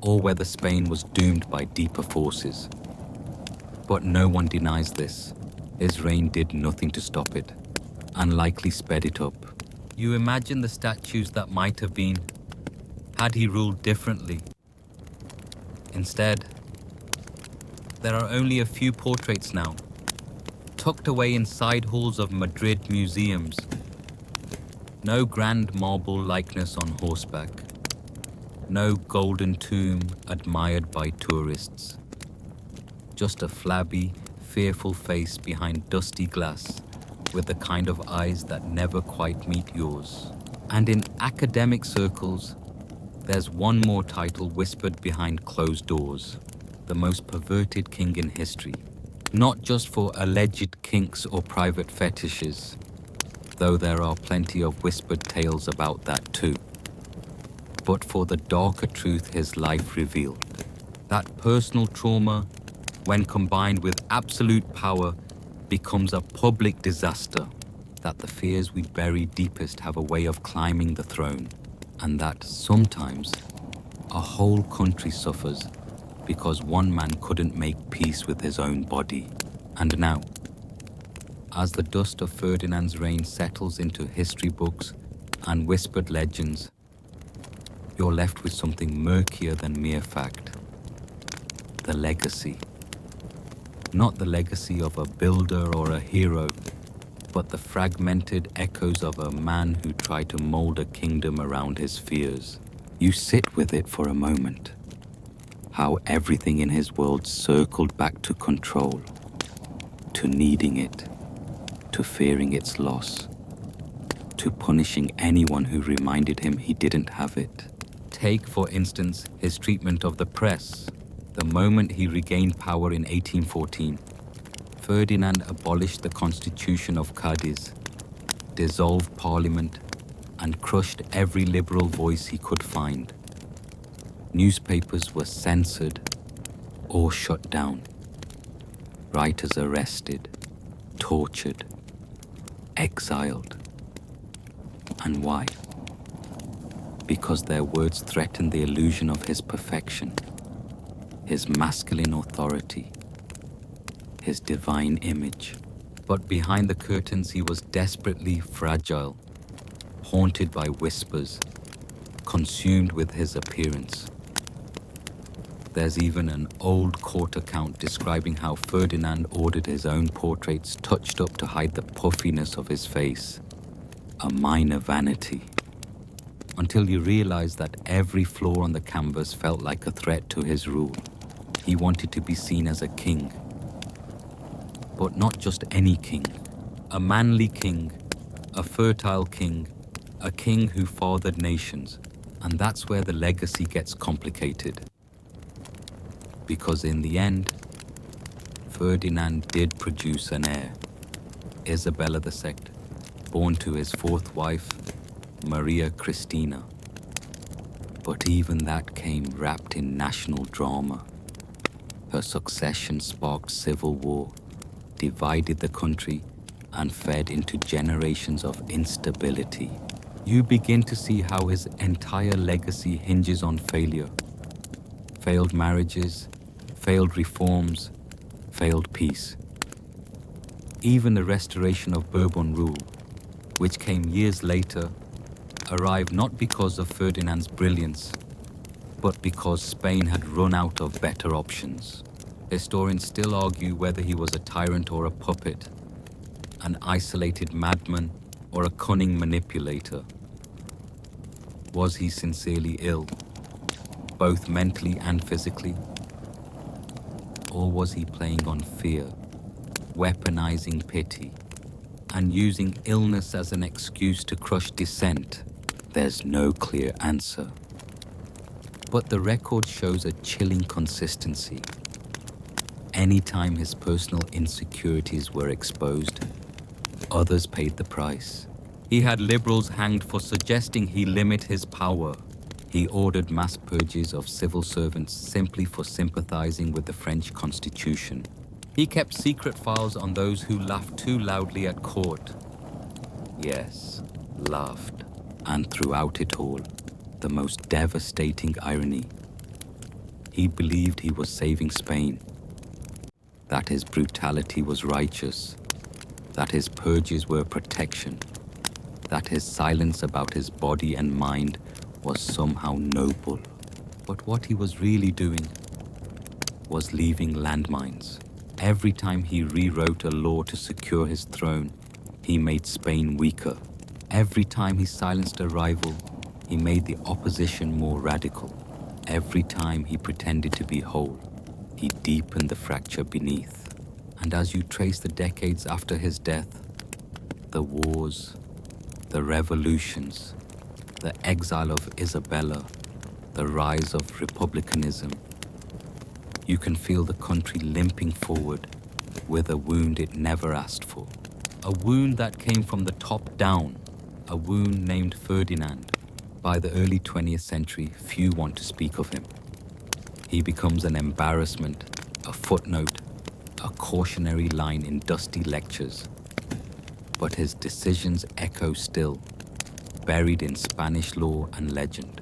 or whether Spain was doomed by deeper forces. But no one denies this. His reign did nothing to stop it, and likely sped it up. You imagine the statues that might have been, had he ruled differently. Instead, there are only a few portraits now, tucked away in side halls of Madrid museums. No grand marble likeness on horseback. No golden tomb admired by tourists. Just a flabby, fearful face behind dusty glass with the kind of eyes that never quite meet yours. And in academic circles, there's one more title whispered behind closed doors: the most perverted king in history. Not just for alleged kinks or private fetishes, though there are plenty of whispered tales about that too, but for the darker truth his life revealed. That personal trauma, when combined with absolute power, becomes a public disaster. That the fears we bury deepest have a way of climbing the throne, and that sometimes a whole country suffers because one man couldn't make peace with his own body. And now, as the dust of Ferdinand's reign settles into history books and whispered legends, you're left with something murkier than mere fact: the legacy. Not the legacy of a builder or a hero, but the fragmented echoes of a man who tried to mold a kingdom around his fears. You sit with it for a moment. How everything in his world circled back to control, to needing it, to fearing its loss, to punishing anyone who reminded him he didn't have it. Take, for instance, his treatment of the press. The moment he regained power in 1814, Ferdinand abolished the Constitution of Cadiz, dissolved Parliament, and crushed every liberal voice he could find. Newspapers were censored or shut down. Writers arrested, tortured, exiled. And why? Because their words threatened the illusion of his perfection, his masculine authority, his divine image. But behind the curtains he was desperately fragile, haunted by whispers, consumed with his appearance. There's even an old court account describing how Ferdinand ordered his own portraits touched up to hide the puffiness of his face, a minor vanity. Until you realize that every flaw on the canvas felt like a threat to his rule. He wanted to be seen as a king, but not just any king. A manly king, a fertile king, a king who fathered nations. And that's where the legacy gets complicated. Because in the end, Ferdinand did produce an heir, Isabella II, born to his fourth wife, Maria Cristina. But even that came wrapped in national drama. Her succession sparked civil war, divided the country, and fed into generations of instability. You begin to see how his entire legacy hinges on failure. Failed marriages, failed reforms, failed peace. Even the restoration of Bourbon rule, which came years later, arrived not because of Ferdinand's brilliance, but because Spain had run out of better options. Historians still argue whether he was a tyrant or a puppet, an isolated madman or a cunning manipulator. Was he sincerely ill, both mentally and physically? Or was he playing on fear, weaponizing pity, and using illness as an excuse to crush dissent? There's no clear answer. But the record shows a chilling consistency. anytime his personal insecurities were exposed, others paid the price. He had liberals hanged for suggesting he limit his power. He ordered mass purges of civil servants simply for sympathizing with the French Constitution. He kept secret files on those who laughed too loudly at court. Yes, laughed. And throughout it all, the most devastating irony. He believed he was saving Spain, that his brutality was righteous, that his purges were protection, that his silence about his body and mind was somehow noble. But what he was really doing was leaving landmines. Every time he rewrote a law to secure his throne, he made Spain weaker. Every time he silenced a rival, he made the opposition more radical. Every time he pretended to be whole, he deepened the fracture beneath. And as you trace the decades after his death, the wars, the revolutions, the exile of Isabella, the rise of republicanism, you can feel the country limping forward with a wound it never asked for. A wound that came from the top down, a wound named Ferdinand. By the early 20th century, few want to speak of him. He becomes an embarrassment, a footnote, a cautionary line in dusty lectures. But his decisions echo still, buried in Spanish lore and legend.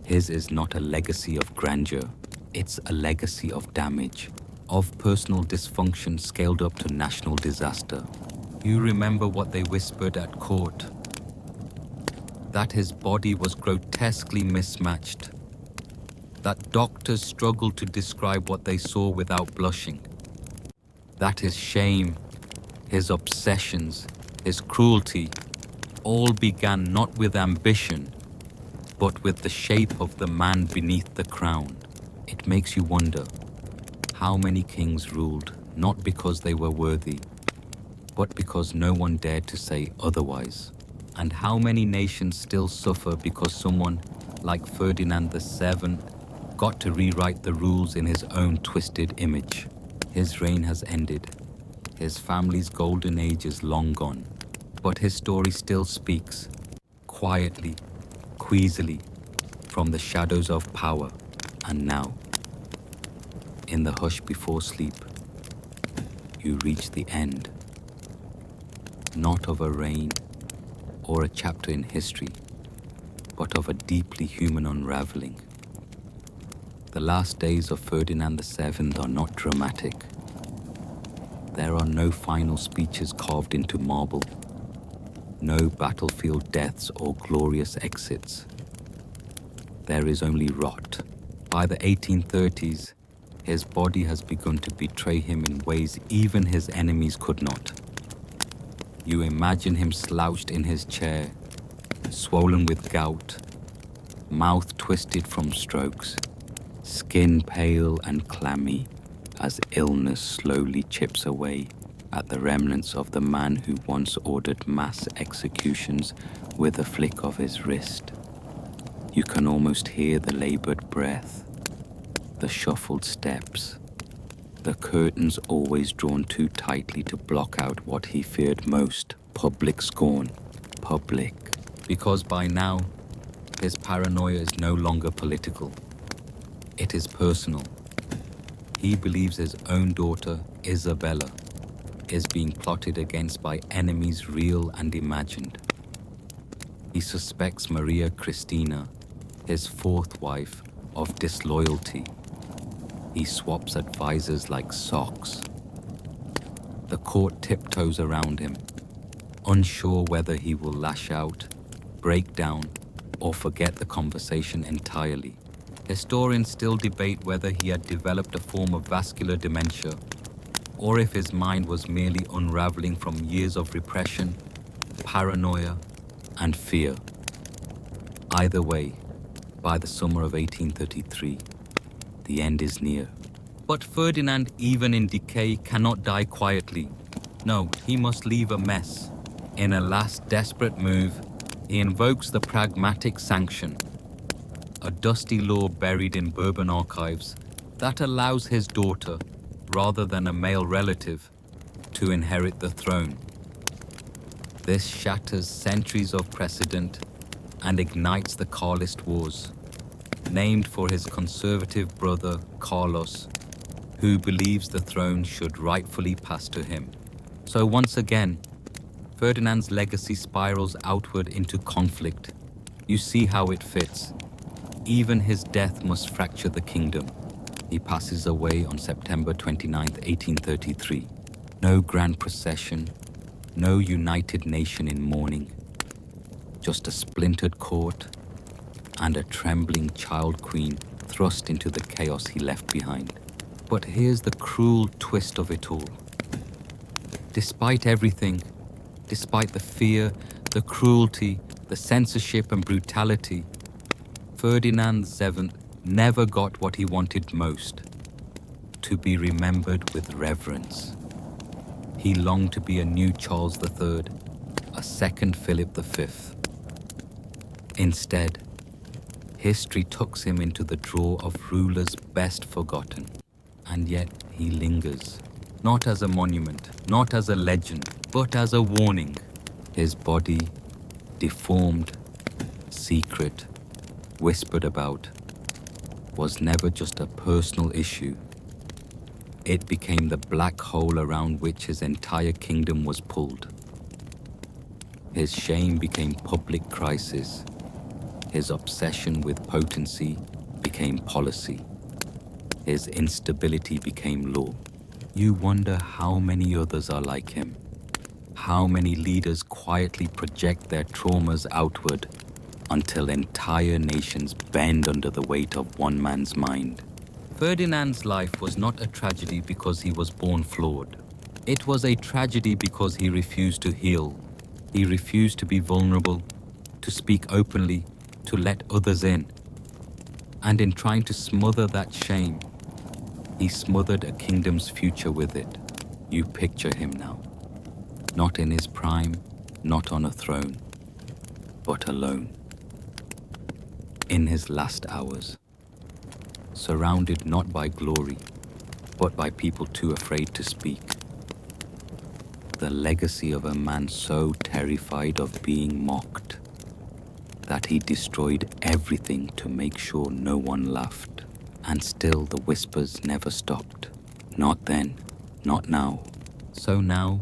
His is not a legacy of grandeur, it's a legacy of damage, of personal dysfunction scaled up to national disaster. You remember what they whispered at court? That his body was grotesquely mismatched, that doctors struggled to describe what they saw without blushing, that his shame, his obsessions, his cruelty, all began not with ambition, but with the shape of the man beneath the crown. It makes you wonder how many kings ruled not because they were worthy, but because no one dared to say otherwise. And how many nations still suffer because someone like Ferdinand VII got to rewrite the rules in his own twisted image. His reign has ended. His family's golden age is long gone. But his story still speaks, quietly, queasily, from the shadows of power. And now, in the hush before sleep, you reach the end, not of a reign or a chapter in history, but of a deeply human unraveling. The last days of Ferdinand VII are not dramatic. There are no final speeches carved into marble, no battlefield deaths or glorious exits. There is only rot. By the 1830s, his body has begun to betray him in ways even his enemies could not. You imagine him slouched in his chair, swollen with gout, mouth twisted from strokes, skin pale and clammy as illness slowly chips away at the remnants of the man who once ordered mass executions with a flick of his wrist. You can almost hear the labored breath, the shuffled steps, the curtains always drawn too tightly to block out what he feared most, public scorn. Public. Because by now, his paranoia is no longer political. It is personal. He believes his own daughter, Isabella, is being plotted against by enemies real and imagined. He suspects Maria Cristina, his fourth wife, of disloyalty. He swaps advisors like socks. The court tiptoes around him, unsure whether he will lash out, break down, or forget the conversation entirely. Historians still debate whether he had developed a form of vascular dementia, or if his mind was merely unraveling from years of repression, paranoia, and fear. Either way, by the summer of 1833, the end is near. But Ferdinand, even in decay, cannot die quietly. No, he must leave a mess. In a last desperate move, he invokes the pragmatic sanction, a dusty law buried in Bourbon archives that allows his daughter, rather than a male relative, to inherit the throne. This shatters centuries of precedent and ignites the Carlist Wars, named for his conservative brother Carlos, who believes the throne should rightfully pass to him. So once again, Ferdinand's legacy spirals outward into conflict. You see how it fits. Even his death must fracture the kingdom. He passes away on September 29, 1833. No grand procession, no united nation in mourning, just a splintered court and a trembling child queen thrust into the chaos he left behind. But here's the cruel twist of it all. Despite everything, despite the fear, the cruelty, the censorship and brutality, Ferdinand VII never got what he wanted most: to be remembered with reverence. He longed to be a new Charles III, a second Philip V. Instead, history tucks him into the drawer of rulers best forgotten, and yet he lingers, not as a monument, not as a legend, but as a warning. His body, deformed, secret, whispered about, was never just a personal issue. It became the black hole around which his entire kingdom was pulled. His shame became public crisis. His obsession with potency became policy. His instability became law. You wonder how many others are like him. How many leaders quietly project their traumas outward until entire nations bend under the weight of one man's mind. Ferdinand's life was not a tragedy because he was born flawed. It was a tragedy because he refused to heal. He refused to be vulnerable, to speak openly, to let others in. And in trying to smother that shame, he smothered a kingdom's future with it. You picture him now. Not in his prime, not on a throne, but alone. In his last hours, surrounded not by glory, but by people too afraid to speak. The legacy of a man so terrified of being mocked that he destroyed everything to make sure no one laughed. And still the whispers never stopped. Not then, not now. So now,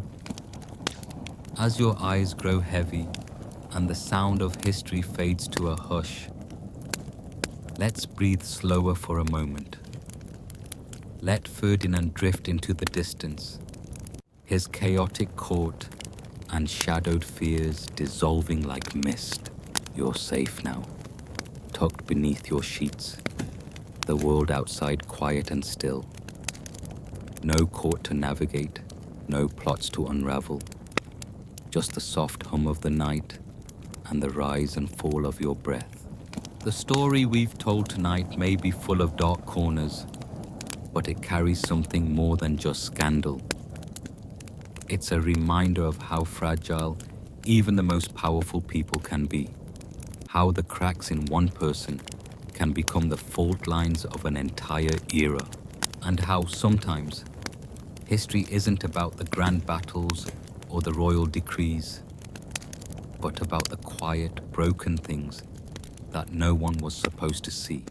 as your eyes grow heavy and the sound of history fades to a hush, let's breathe slower for a moment. Let Ferdinand drift into the distance, his chaotic court and shadowed fears dissolving like mist. You're safe now, tucked beneath your sheets, the world outside quiet and still. No court to navigate, no plots to unravel, just the soft hum of the night and the rise and fall of your breath. The story we've told tonight may be full of dark corners, but it carries something more than just scandal. It's a reminder of how fragile even the most powerful people can be, how the cracks in one person can become the fault lines of an entire era, and how sometimes history isn't about the grand battles or the royal decrees, but about the quiet, broken things that no one was supposed to see.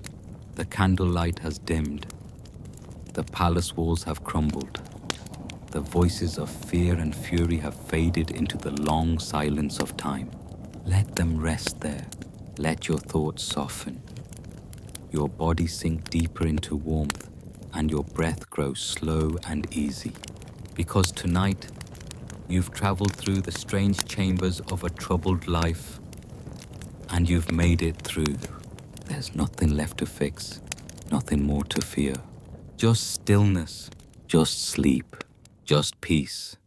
The candlelight has dimmed. The palace walls have crumbled. The voices of fear and fury have faded into the long silence of time. Let them rest there. Let your thoughts soften. Your body sink deeper into warmth and your breath grow slow and easy. Because tonight, you've traveled through the strange chambers of a troubled life, and you've made it through. There's nothing left to fix, nothing more to fear. Just stillness, just sleep, just peace.